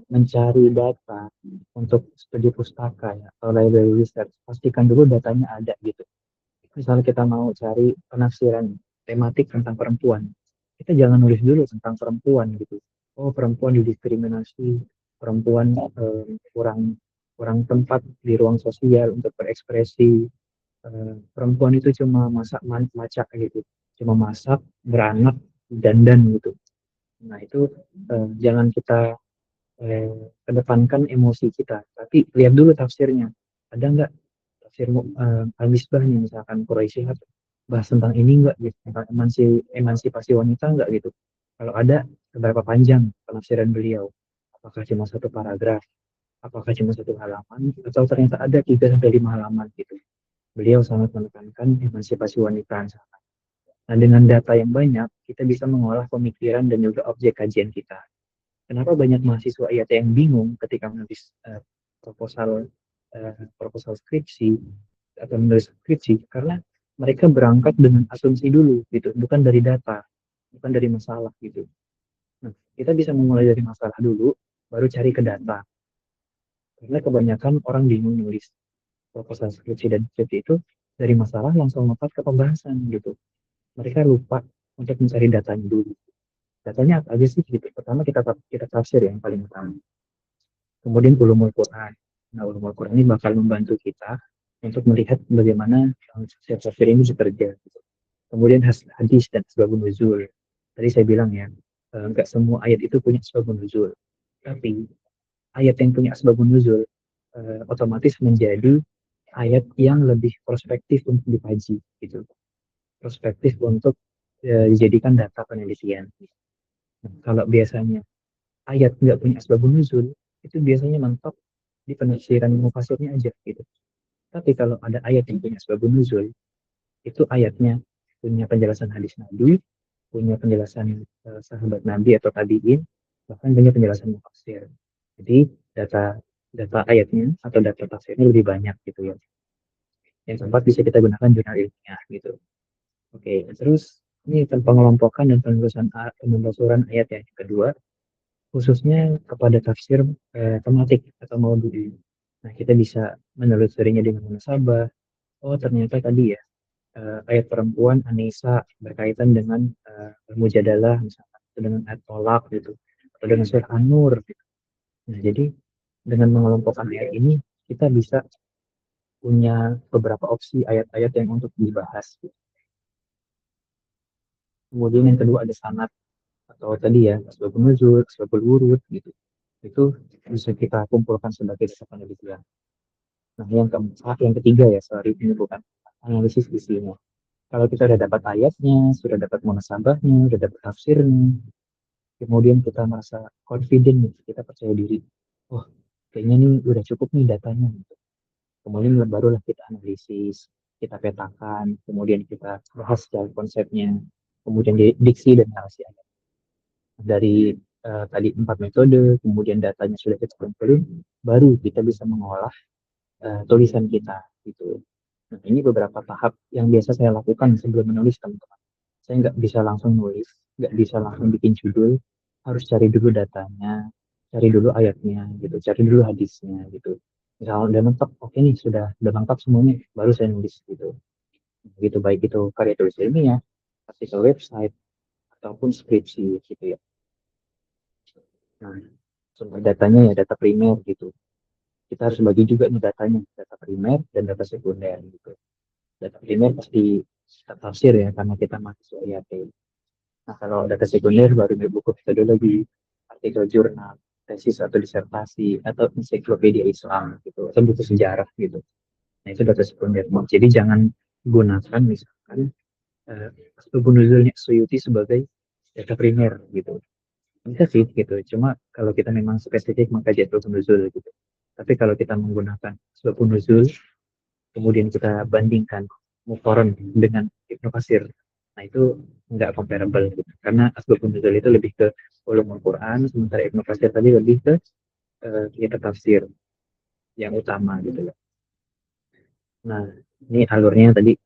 mencari data untuk studi pustaka ya, atau library research, pastikan dulu datanya ada gitu. Misalnya kita mau cari penafsiran tematik tentang perempuan, kita jangan nulis dulu tentang perempuan gitu. Oh, perempuan didiskriminasi, perempuan kurang kurang tempat di ruang sosial untuk berekspresi, perempuan itu cuma masak macak gitu, cuma masak, beranak, dandan gitu. Nah itu jangan kita eh, kedepankan emosi kita, tapi lihat dulu tafsirnya. Ada nggak tafsir Al-Misbah nih misalkan Quraisy bahas tentang ini nggak gitu, tentang emansipasi wanita nggak gitu. Kalau ada, seberapa panjang penafsiran beliau? Apakah cuma satu paragraf? Apakah cuma satu halaman? Atau ternyata ada 3 sampai 5 halaman gitu. Beliau sangat menekankan emansipasi wanita. Nah, dengan data yang banyak, kita bisa mengolah pemikiran dan juga objek kajian kita. Kenapa banyak mahasiswa IAT yang bingung ketika menulis proposal skripsi atau menulis skripsi? Karena mereka berangkat dengan asumsi dulu, gitu, bukan dari data, bukan dari masalah, gitu. Nah, kita bisa memulai dari masalah dulu, baru cari ke data. Karena kebanyakan orang bingung nulis proposal skripsi dan skripsi itu dari masalah langsung lompat ke pembahasan, gitu. Mereka lupa untuk mencari datanya dulu. Datanya apa aja sih gitu. Pertama kita tafsir yang paling utama. Kemudian ulumul Quran. Nah, ulumul Quran ini bakal membantu kita untuk melihat bagaimana tafsir ini bekerja. Gitu. Kemudian hadis dan asbabun nuzul. Tadi saya bilang ya, nggak semua ayat itu punya asbabun nuzul. Tapi ayat yang punya asbabun nuzul otomatis menjadi ayat yang lebih prospektif untuk dikaji gitu. Prospektif untuk dijadikan data penelitian. Nah, kalau biasanya ayat nggak punya asbabun nuzul, itu biasanya mentok di penafsiran mufasirnya aja gitu. Tapi kalau ada ayat yang punya asbabun nuzul, itu ayatnya punya penjelasan hadis Nabi, punya penjelasan sahabat Nabi atau tabiin, bahkan punya penjelasan mufasir. Jadi data data ayatnya atau data tafsirnya lebih banyak gitu ya. Yang keempat bisa kita gunakan jurnal ilmiah gitu. Oke, terus ini tentang pengelompokan dan penelusuran ayat yang kedua, khususnya kepada tafsir tematik atau maudhu'i. Nah, kita bisa menelusurinya dengan munasabah. Oh, ternyata tadi ya, ayat perempuan An-Nisa berkaitan dengan mujadalah misalnya, atau dengan ayat tolak gitu, atau dengan surat An-Nur gitu. Nah, jadi dengan mengelompokkan ayat ini, kita bisa punya beberapa opsi ayat-ayat yang untuk dibahas. Gitu. Kemudian yang kedua ada sanad atau tadi ya asbabun nuzul, asbabul wurud gitu. Itu bisa kita kumpulkan sebagai data penelitian. Nah, yang keempat, yang ketiga ya, sorry, ini bukan analisis isinya. Kalau kita sudah dapat ayatnya, sudah dapat munasabahnya, sudah dapat tafsirnya, kemudian kita merasa confident nih, kita percaya diri. Wah, kayaknya nih udah cukup nih datanya. Gitu. Kemudian barulah kita analisis, kita petakan, kemudian kita bahas secara konsepnya, kemudian diksi dan narasi ayat. Dari tadi 4 metode, kemudian datanya sudah kita kumpulin, baru kita bisa mengolah tulisan kita gitu. Nah, ini beberapa tahap yang biasa saya lakukan sebelum menulis, teman-teman. Saya nggak bisa langsung nulis, nggak bisa langsung bikin judul, harus cari dulu datanya, cari dulu ayatnya gitu, cari dulu hadisnya gitu. Misalnya udah lengkap, oke nih sudah lengkap semuanya, baru saya nulis gitu. Gitu, baik itu karya tulis ilmiah, artikel website ataupun skripsi gitu ya. Nah, sumber datanya ya data primer gitu. Kita harus bagi juga nih datanya, data primer dan data sekunder gitu. Data primer pasti kita tafsir ya, karena kita mahasiswa IAT. Nah, kalau data sekunder baru buku metodologi, artikel jurnal, tesis atau disertasi, atau ensiklopedia Islam gitu, atau buku sejarah gitu. Nah, itu data sekunder. Jadi jangan gunakan misalkan asbabun nuzulnya Suyuti sebagai data primer gitu. Bisa sih gitu, cuma kalau kita memang spesifik maka asbabun nuzul gitu. Tapi kalau kita menggunakan asbabun nuzul, kemudian kita bandingkan muqaran dengan Ibnu Katsir, nah itu nggak comparable gitu. Karena asbabun nuzul itu lebih ke ulumul Quran, sementara Ibnu Katsir tadi lebih ke kitab tafsir yang utama gitu ya. Nah, ini alurnya tadi.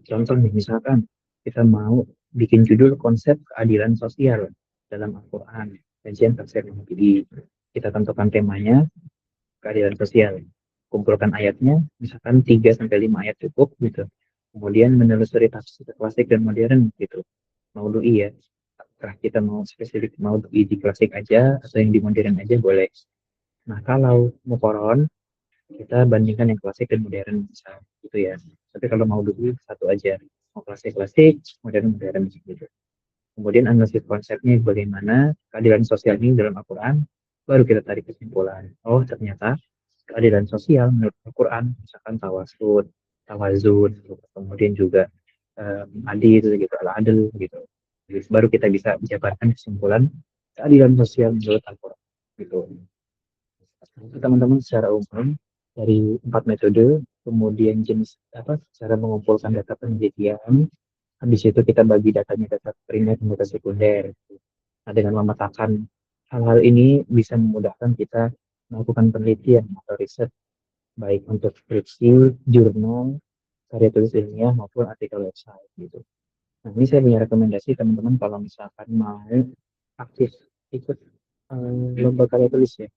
Contoh nih, misalkan kita mau bikin judul konsep keadilan sosial dalam Al-Quran, kajian tafsir Muhammadi. Kita tentukan temanya, keadilan sosial. Kumpulkan ayatnya, misalkan 3-5 ayat cukup gitu. Kemudian menelusuri tafsir klasik dan modern gitu. Maudhu'i ya. Apakah kita mau spesifik Maudhu'i di klasik aja atau yang di modern aja boleh. Nah, kalau muqaron kita bandingkan yang klasik dan modern misalnya gitu ya. Tapi kalau mau dulu satu aja, mau klasik modern modern gitu. Kemudian analisis konsepnya bagaimana keadilan sosial ini dalam Al-Quran, baru kita tarik kesimpulan. Oh, ternyata keadilan sosial menurut Al-Quran misalkan tawasud, tawazun, kemudian juga adil gitu, al-adil gitu. Jadi, baru kita bisa jabarkan kesimpulan keadilan sosial menurut Al-Quran gitu. Teman-teman secara umum dari 4 metode, kemudian jenis cara mengumpulkan data penelitian, habis itu kita bagi datanya data primer dan data sekunder. Nah, dengan memetakan hal-hal ini bisa memudahkan kita melakukan penelitian atau riset baik untuk skripsi, jurnal, karya tulis ilmiah maupun artikel website gitu. Nah, ini saya punya rekomendasi teman-teman kalau misalkan mau aktif ikut lomba karya tulis ya,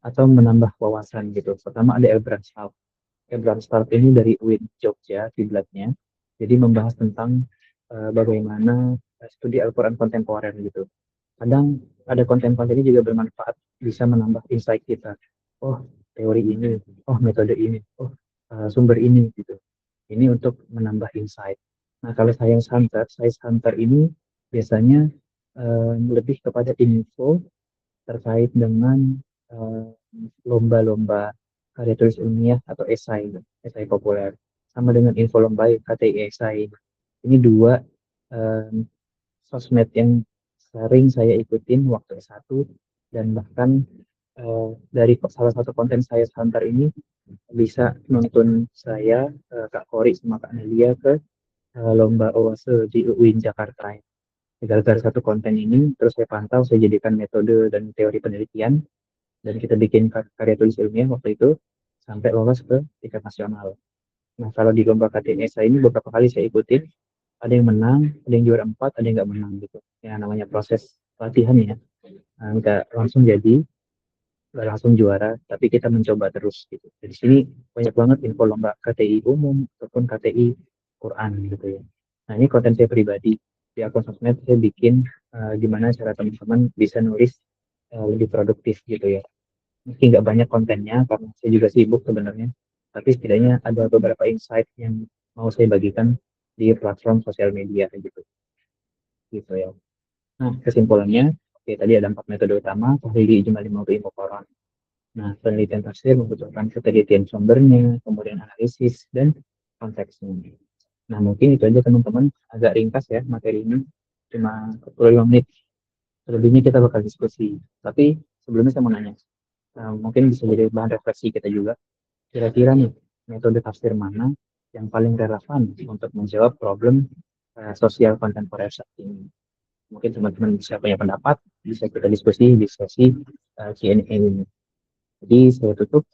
atau menambah wawasan gitu. Pertama ada Elbrand Start. Elbrand Start ini dari UIN Jogja, kiblatnya. Jadi membahas tentang bagaimana studi Al-Quran kontemporer gitu. Kadang ada konten-konten ini juga bermanfaat, bisa menambah insight kita. Oh, teori ini, oh metode ini, oh sumber ini gitu. Ini untuk menambah insight. Nah, kalau Science Hunter ini biasanya lebih kepada info terkait dengan eh, lomba-lomba karya tulis ilmiah atau esai populer, sama dengan info lomba KTI esai. Ini dua eh, sosmed yang sering saya ikutin waktu S1, dan bahkan dari salah satu konten saya Hunter ini bisa nonton saya, Kak Kori sama Kak Nelia ke lomba OASE di UIN Jakarta. Gara-gara satu konten ini, terus saya pantau, saya jadikan metode dan teori penelitian, dan kita bikin karya tulis ilmiah waktu itu sampai lolos ke tingkat nasional. Nah, kalau di lomba KTSA ini beberapa kali saya ikutin, ada yang menang, ada yang juara 4, ada yang nggak menang gitu. Ya namanya proses latihan ya, nggak langsung jadi, nggak langsung juara, tapi kita mencoba terus gitu. Di sini banyak banget info lomba KTI umum ataupun KTI Quran gitu ya. Nah, ini konten saya pribadi di akun sosmed, saya bikin gimana cara teman-teman bisa nulis lebih produktif gitu ya. Meski nggak banyak kontennya karena saya juga sibuk sebenarnya, tapi setidaknya ada beberapa insight yang mau saya bagikan di platform sosial media gitu ya. Nah, kesimpulannya, oke, tadi ada 4 metode utama: tahlili, ijmali, mawdu'i, muqarrar. Nah, penelitian tafsir membutuhkan ketelitian sumbernya, kemudian analisis dan konteksnya. Nah, mungkin itu aja teman-teman, agak ringkas ya materi ini, cuma 45 menit. Selebihnya kita bakal diskusi. Tapi sebelumnya saya mau nanya, mungkin bisa jadi bahan refleksi kita juga. Kira-kira nih, metode tafsir mana yang paling relevan untuk menjawab problem sosial kontemporer saat ini? Mungkin teman-teman bisa punya pendapat, bisa kita diskusi di sesi Q&A ini. Jadi saya tutup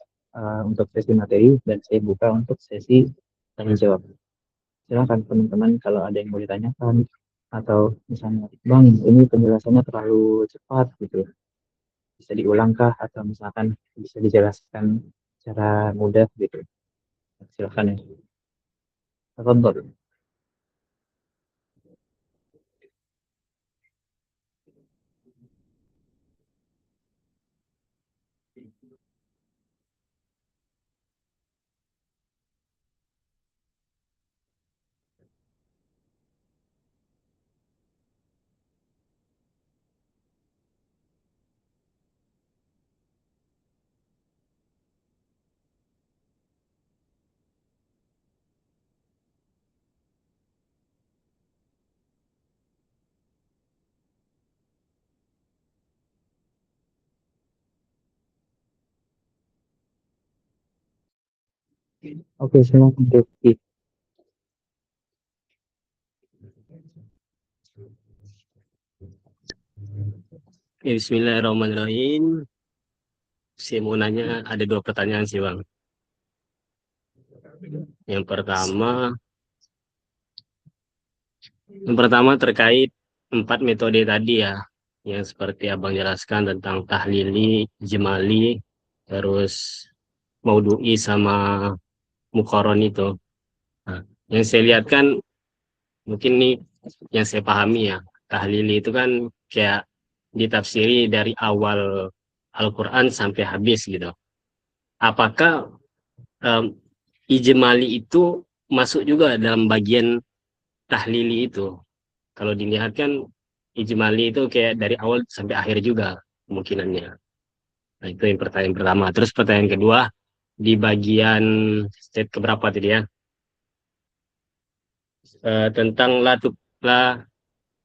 untuk sesi materi dan saya buka untuk sesi tanya jawab. Silakan teman-teman kalau ada yang mau ditanyakan atau misalnya, Bang, ini penjelasannya terlalu cepat gitu. Bisa diulangkah atau misalkan bisa dijelaskan secara mudah gitu. Silakan ya. Tonton. Oke, silakan Rifki. Ya, Bismillahirrahmanirrahim. Saya mau nanya, ada dua pertanyaan sih, Bang. Yang pertama, yang pertama terkait empat metode tadi ya, yang seperti Abang jelaskan tentang tahlili, jemali, terus maudhu'i sama muqarron itu. Nah, yang saya lihat kan, mungkin nih yang saya pahami ya, tahlili itu kan kayak ditafsiri dari awal Al-Quran sampai habis gitu. Apakah em, ijmali itu masuk juga dalam bagian tahlili itu? Kalau dilihat kan ijmali itu kayak dari awal sampai akhir juga kemungkinannya. Nah, itu yang pertanyaan pertama. Terus pertanyaan kedua, di bagian state keberapa tadi ya? Tentang la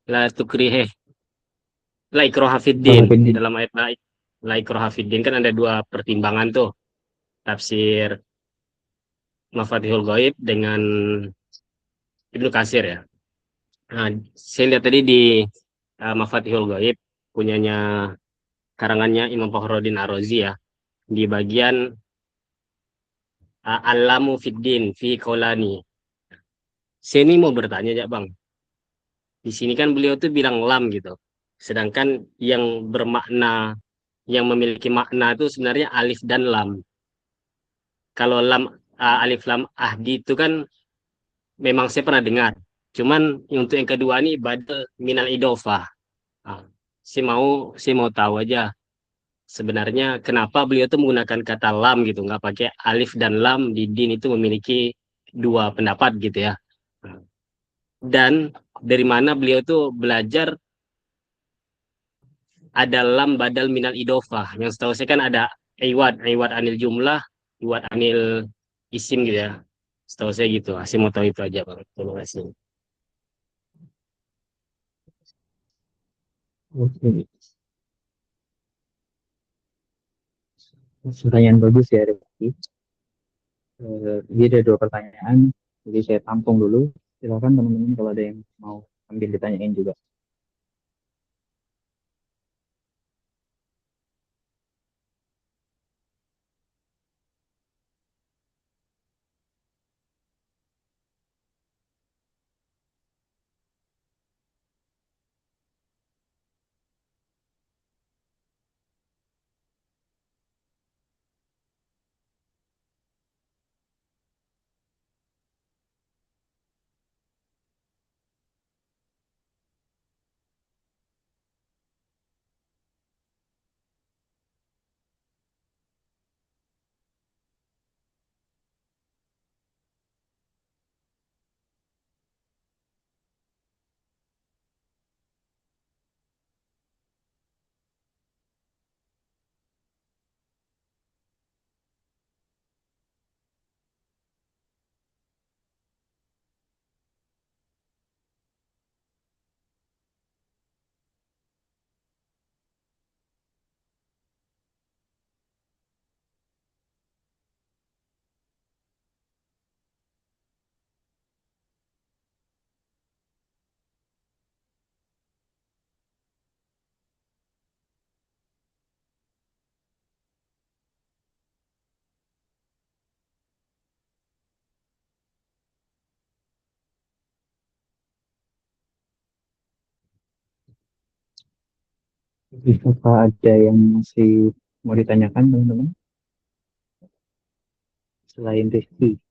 la tukriheh la ikraha fiddin. Walaupun Dalam ayat la ikraha fiddin kan ada dua pertimbangan tuh. Tafsir Mafatihul Ghaib dengan Ibnu Katsir ya. Nah, saya lihat tadi di Mafatihul Ghaib punyanya karangannya Imam Fakhruddin Ar-Razi ya, di bagian Alamu Fiddin fi Qaulani. Saya ini mau bertanya ya Bang, di sini kan beliau tuh bilang lam gitu, sedangkan yang bermakna, yang memiliki makna itu sebenarnya alif dan lam. Kalau lam, alif lam ahdi itu kan memang saya pernah dengar, cuman untuk yang kedua ini badal minal idofah. Ah, saya mau tahu aja sebenarnya kenapa beliau tuh menggunakan kata lam gitu, nggak pakai alif dan lam. Di din itu memiliki dua pendapat gitu ya. Dan dari mana beliau tuh belajar ada lam badal minal idofah. Yang setahu saya kan ada iwad anil jumlah, iwad anil isim gitu ya. Setahu saya gitu. Saya mau tahu itu aja Bang. Terima kasih. oke, pertanyaan bagus ya Rifki. Jadi ada dua pertanyaan, jadi saya tampung dulu. Silakan teman-teman kalau ada yang mau ambil ditanyain juga. Apa ada yang masih mau ditanyakan teman-teman selain Rizky?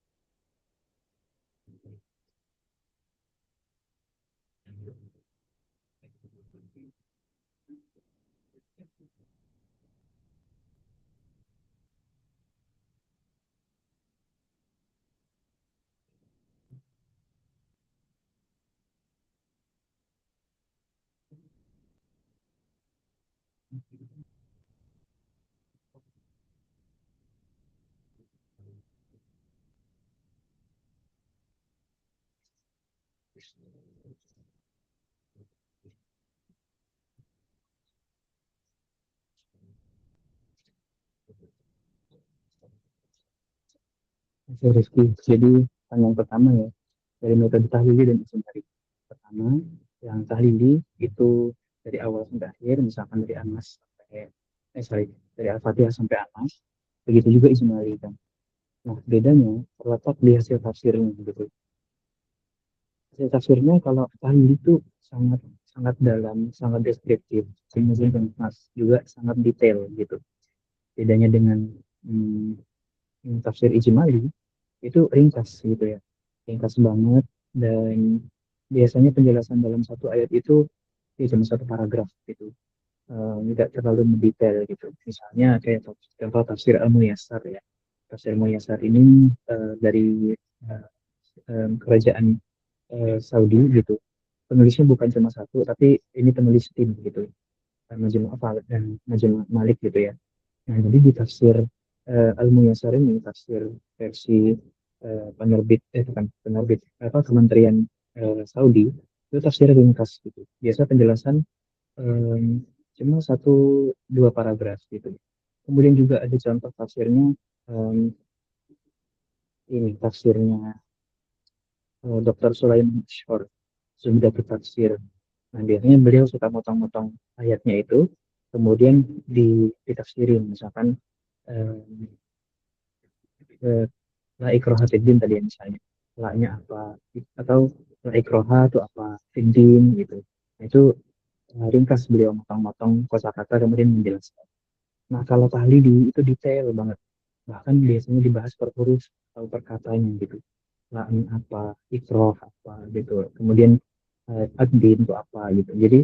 Oke, Rizky. Jadi yang pertama ya dari metode tahlili dan istimari. Pertama, yang tahlili itu dari awal sampai akhir, misalkan dari Anas sampai dari Al-Fatihah sampai Anas. Begitu juga istimari kan. Nah, bedanya terletak di hasil tafsirnya gitu. Hasil tafsirnya kalau tahlil itu sangat sangat dalam, sangat deskriptif, kemudian juga sangat detail gitu. Bedanya dengan tafsir ijmali itu ringkas gitu ya, ringkas banget, dan biasanya penjelasan dalam satu ayat itu ya cuma satu paragraf gitu. Tidak terlalu mendetail gitu. Misalnya kayak contoh tafsir Al-Muyassar ya. Tafsir Al-Muyassar ini dari uh, kerajaan Saudi gitu. Penulisnya bukan cuma satu, tapi ini penulis tim gitu. Majmu' Falik dan Majmu' Malik gitu ya. Nah, jadi di tafsir Al-Muyassar ini, tafsir versi penerbit, bukan penerbit, apa Kementerian Saudi, itu tafsir ringkas gitu. Biasa penjelasan em, cuma satu dua paragraf gitu. Kemudian juga ada contoh tafsirnya, em, ini tafsirnya Dr. Sulaiman Ashhor, sudah tafsir. Nah, biasanya beliau suka motong-motong ayatnya itu, kemudian ditafsirin, misalkan em, eh, la ikroha fiddin tadi ya misalnya, la-nya apa, atau la ikroha itu apa, fiddin gitu. Nah, itu ringkas beliau motong-motong kosakata kemudian menjelaskan. Nah, kalau tahlili itu detail banget. Bahkan biasanya dibahas per huruf atau per katanya gitu. La-nya apa, ikroh apa gitu. Kemudian ad-din itu apa gitu. Jadi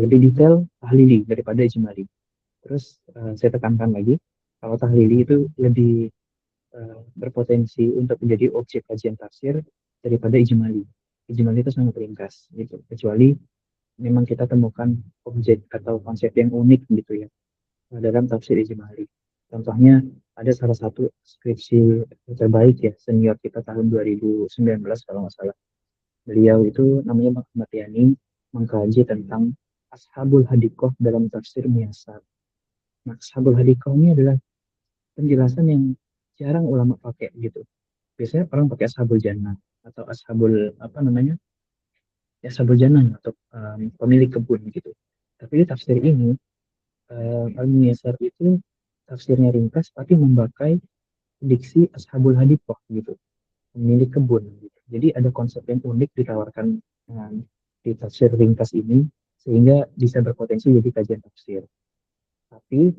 lebih detail tahlili daripada ijmali. Terus saya tekankan lagi, kalau tahlili itu lebih berpotensi untuk menjadi objek kajian tafsir daripada ijmali. Ijmali itu sangat ringkas gitu. Kecuali memang kita temukan objek atau konsep yang unik gitu ya dalam tafsir ijmali. Contohnya ada salah satu skripsi terbaik ya senior kita tahun 2019 kalau nggak salah. Beliau itu namanya Bang Ahmad Yani, mengkaji tentang Ashabul Hadikoh dalam tafsir Miyasar. Nah, Ashabul Hadikoh ini adalah penjelasan yang jarang ulama pakai gitu. Biasanya orang pakai Ashabul Jannah atau Ashabul apa namanya, ya Ashabul Jannah atau pemilik kebun gitu. Tapi di tafsir ini Al-Muyassar itu tafsirnya ringkas tapi memakai diksi Ashabul Hadikoh gitu, pemilik kebun gitu. Jadi ada konsep yang unik ditawarkan um, di tafsir ringkas ini sehingga bisa berpotensi jadi kajian tafsir. Tapi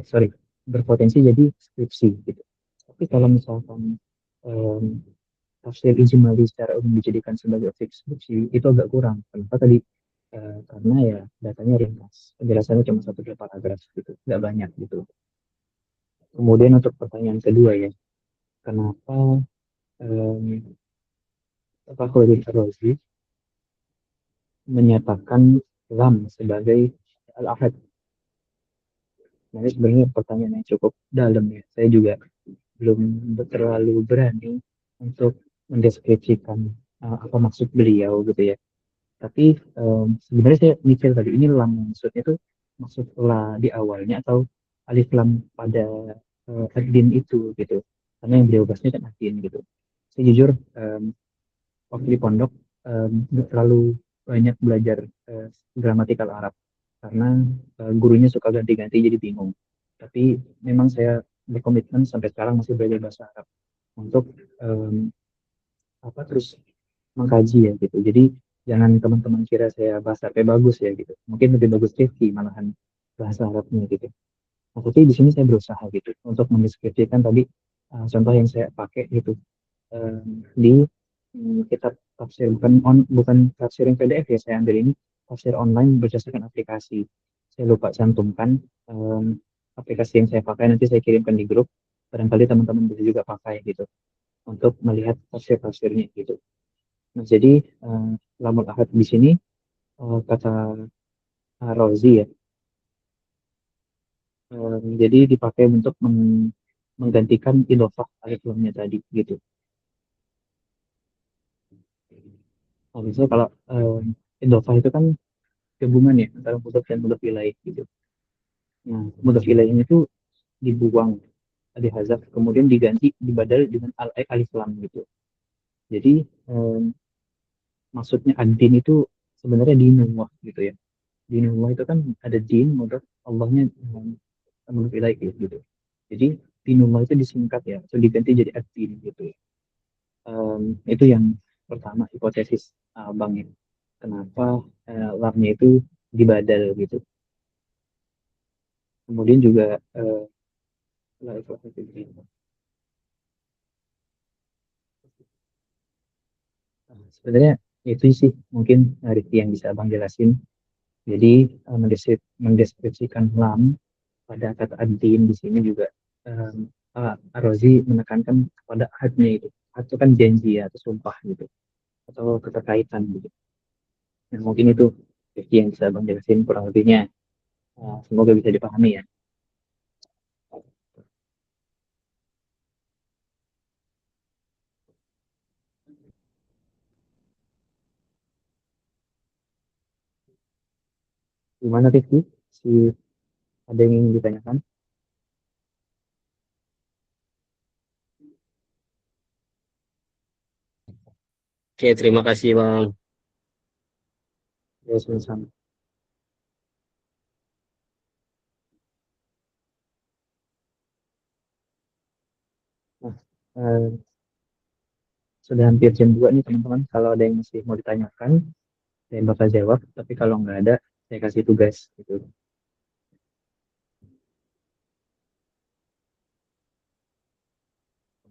sorry, berpotensi jadi skripsi gitu. Tapi kalau misalkan um, tafsir ijmali secara umum dijadikan sebagai objek skripsi itu agak kurang. Kenapa tadi? Karena ya datanya ringkas, penjelasannya cuma satu dua paragraf gitu, nggak banyak gitu. Kemudian untuk pertanyaan kedua ya, kenapa um, Pak Khalid Ar-Razi menyatakan lam sebagai al-ahad? Nah, ini sebenarnya pertanyaan yang cukup dalam ya. Saya juga belum terlalu berani untuk mendeskripsikan apa maksud beliau gitu ya. Tapi sebenarnya saya mikir tadi ini lam maksudnya itu maksud la di awalnya atau alif lam pada ad-din itu gitu. Karena yang beliau bahasnya kan ad-din gitu. Saya jujur waktu di pondok nggak terlalu banyak belajar gramatikal Arab karena gurunya suka ganti-ganti jadi bingung. Tapi memang saya berkomitmen sampai sekarang masih belajar bahasa Arab untuk um, apa terus mengkaji ya gitu. Jadi Jangan teman-teman kira saya bahasa Arabnya bagus ya gitu. Mungkin lebih bagus Rifki malahan bahasa Arabnya gitu. Nah, tapi di sini saya berusaha gitu untuk mendeskripsikan tadi contoh yang saya pakai gitu di kitab tafsir bukan tafsir yang PDF ya, saya ambil ini tafsir online berdasarkan aplikasi. Saya lupa cantumkan aplikasi yang saya pakai, nanti saya kirimkan di grup. Barangkali teman-teman bisa juga pakai gitu untuk melihat tafsir-tafsirnya gitu. Nah, jadi lamul ahad di sini kata Rozi ya, jadi dipakai untuk menggantikan idofah alif lamnya tadi gitu. Nah, misalnya kalau idofah itu kan gabungan ya antara mudhof dan mudhof ilaih gitu. Nah, mudhof ilaihnya itu dibuang, dihazaf, kemudian diganti dibadal dengan alif lam gitu. Jadi maksudnya ad-din itu sebenarnya dinullah gitu ya. Dinullah itu kan ada din, mudhof, Allahnya mudhof ilaih gitu. Jadi dinullah itu disingkat ya, atau diganti jadi ad-din gitu. Itu yang pertama hipotesis Bang ya. Kenapa lamnya itu dibadal gitu. Kemudian juga sebenarnya itu sih mungkin Rifki yang bisa Abang jelasin. Jadi mendeskripsikan lam pada kata ad-din di sini juga Ar-Razi menekankan pada hadnya itu. Had itu kan janji ya, atau sumpah gitu, atau keterkaitan gitu. Nah, mungkin itu Rifki yang bisa Abang jelasin kurang lebihnya. Semoga bisa dipahami ya. Gimana Rifki? Si ada yang ingin ditanyakan? Oke, terima kasih Bang. Ya, sama-sama. Nah, sudah hampir jam 2 nih teman-teman. Kalau ada yang masih mau ditanyakan, saya bakal jawab. Tapi kalau nggak ada, saya kasih tugas gitu.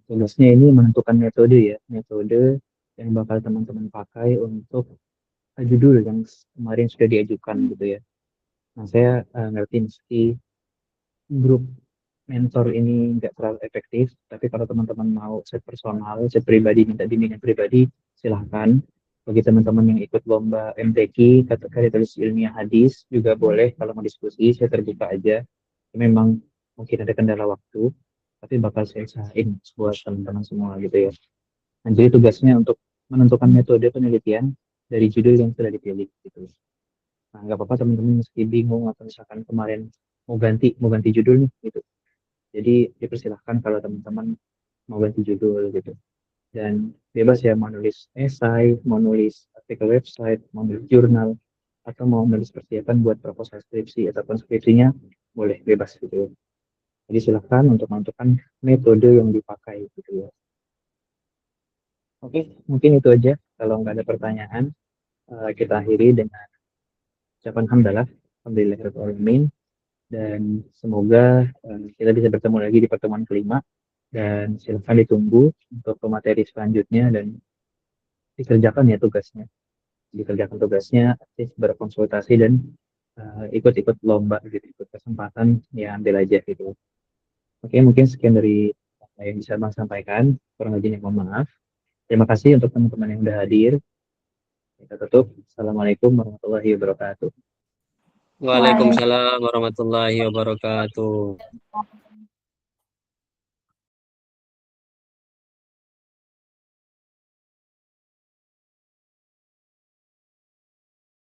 Tugasnya ini menentukan metode ya, metode yang bakal teman-teman pakai untuk judul yang kemarin sudah diajukan gitu ya. Nah, saya ngerti meski grup mentor ini nggak terlalu efektif, tapi kalau teman-teman mau set personal, set pribadi, minta bimbingan pribadi, silahkan. Bagi teman-teman yang ikut lomba MTQ, kata-kata tulis ilmiah hadis, juga boleh kalau mau diskusi, saya terbuka aja. Memang mungkin ada kendala waktu, tapi bakal saya usahain buat teman-teman semua gitu ya. Nah, jadi tugasnya untuk menentukan metode penelitian dari judul yang sudah dipilih gitu. Nah, nggak apa-apa teman-teman meski bingung atau misalkan kemarin mau ganti judul nih gitu. Jadi dipersilahkan kalau teman-teman mau ganti judul gitu. Dan bebas ya mau nulis esai, mau nulis artikel website, mau nulis jurnal, atau mau nulis persiapan buat proposal skripsi ataupun skripsinya boleh bebas gitu. Jadi silahkan untuk menentukan metode yang dipakai gitu ya. Oke, mungkin itu aja. Kalau nggak ada pertanyaan, kita akhiri dengan ucapan hamdalah, alhamdulillahirrahmanirrahim, dan semoga kita bisa bertemu lagi di pertemuan kelima, dan silahkan ditunggu untuk materi selanjutnya dan dikerjakan ya tugasnya. Dikerjakan tugasnya, aktif berkonsultasi dan ikut-ikut lomba gitu, ikut kesempatan ya ambil aja gitu. Oke, mungkin sekian dari yang bisa Bang sampaikan. Kurang lebihnya mohon maaf. Terima kasih untuk teman-teman yang sudah hadir. Kita tutup. Assalamualaikum warahmatullahi wabarakatuh. Waalaikumsalam warahmatullahi wabarakatuh.